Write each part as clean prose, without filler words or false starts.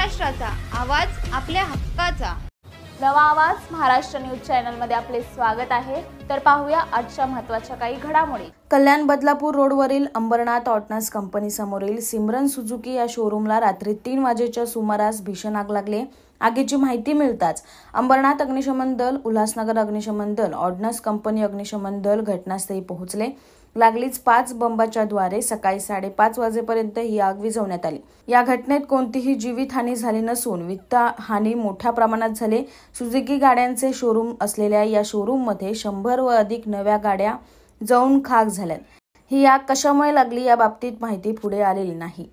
महाराष्ट्राचा आवाज, आपल्या हक्काचा. नवा आवाज महाराष्ट्र न्यूज चॅनलमध्ये आपले स्वागत आहे. तर पाहूया आजच्या महत्त्वाच्या काही घडामोडी. कल्याण बदलापूर रोडवरील अंबरनाथ ऑर्डनन्स कंपनी समोरील सिमरन सुझुकी या शोरूमला रात्री 3 वाजेच्या सुमारास भीषण आग लागली. आगीची माहिती मिळताच अंबरनाथ अग्निशमन दल, उल्हासनगर अग्निशमन दल, ऑर्डनन्स कंपनी अग्निशमन दल घटनास्थळी पोहोचले. लागलीच 5 बंबाच्या द्वारे सकाळी 5:30 वाजेपर्यंत ही आग विझवण्यात आली. या घटनेत कोणतीही जीवितहानी झाली नसून वित्तहानी मोठ्या प्रमाणात झाली. सुझुकी गाड्यांचे शोरूम असलेल्या या शोरूममध्ये 100 व अधिक नव्या गाड्या जळून खाक झाल्यात. ही आग कशामुळे लागली या बाबतीत माहिती पुढे आलेली नाही.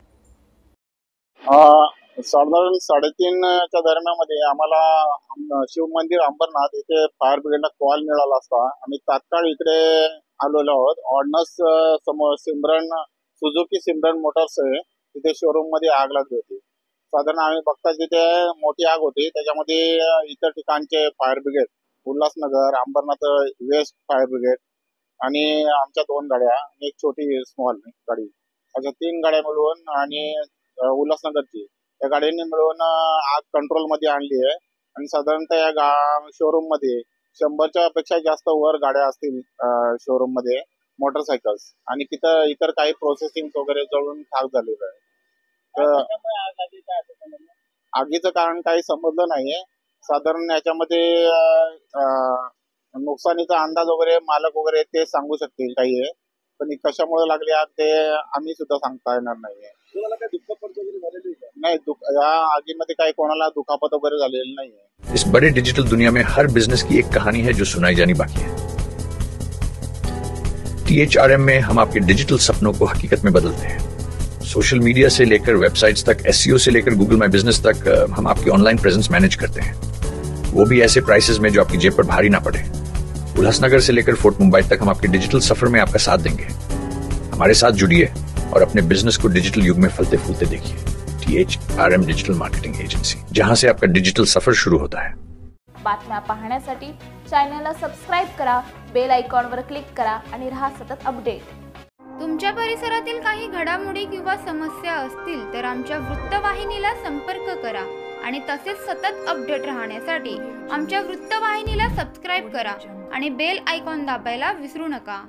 साधारण 3:30च्या दरम्यानमध्ये आम्हाला शिव मंदिर अंबरनाथ येथे फायर ब्रिगेडला कॉल मिळाला असता आम्ही तात्काळ इकडे आलेलो आहोत. ऑर्डनन्स समोर सुझुकी सिमरन मोटर्स आहे, तिथे शोरूम मध्ये आग लागली होती. साधारण आम्ही बघता तिथे मोठी आग होती. त्याच्यामध्ये इतर ठिकाणचे fire brigade, Ulhasnagar, Ambarnath west fire brigade आणि आमच्या 2 गाड्या, एक छोटी स्मॉल गाडी, अशा 3 गाड्या मिळून आणि उल्हासनगरची त्या गाड्यांनी मिळून आग कंट्रोल मध्ये आणली आहे. आणि साधारणतः या शोरूम मध्ये 100च्या पेक्षा जास्त वर गाड्या असतील शोरूम मध्ये, मोटरसायकल्स, आणि तिथं इतर काही प्रोसेसिंग वगैरे जळून खाक झालेलं आहे. तर आगीचं कारण काही समजलं नाहीये. साधारण याच्यामध्ये नुकसानीचा अंदाज वगैरे मालक वगैरे ते सांगू शकतील काही आहे, पण कशामुळे लागली आग ते आम्ही सुद्धा सांगता येणार नाहीये. नाही, या आगीमध्ये काही कोणाला दुखापत वगैरे झालेली नाहीये. इस बड़े डिजिटल दुनिया में हर बिजनेस की एक कहानी है जो सुनाई जानी बाकी है. THRM में हम आपके डिजिटल सपनों को हकीकत में बदलते हैं. सोशल मीडिया से लेकर वेबसाइट्स तक, SEO से लेकर गूगल माई बिजनेस तक, हम आपकी ऑनलाइन प्रेजेंस मैनेज करते हैं, वो भी ऐसे प्राइसेस में जो आपकी जेब पर भारी ना पड़े. उल्हासनगर से लेकर फोर्ट मुंबई तक हम आपके डिजिटल सफर में आपका साथ देंगे. हमारे साथ जुड़िए और अपने बिजनेस को डिजिटल युग में फलते फूलते देखिए. THRM डिजिटल मार्केटिंग एजेंसी, जहां से आपका डिजिटल सफर शुरू होता है. बातम्या पाहण्यासाठी चॅनलला सबस्क्राइब करा, बेल आयकॉनवर क्लिक करा आणि रहा सतत अपडेट. तुमच्या परिसरातील काही घडामोडी किंवा समस्या असतील तर आमच्या वृत्तवाहिनीला संपर्क करा आणि तसेच सतत अपडेट राहण्यासाठी आमच्या वृत्तवाहिनीला सबस्क्राइब करा आणि बेल आयकॉन दाबायला विसरू नका.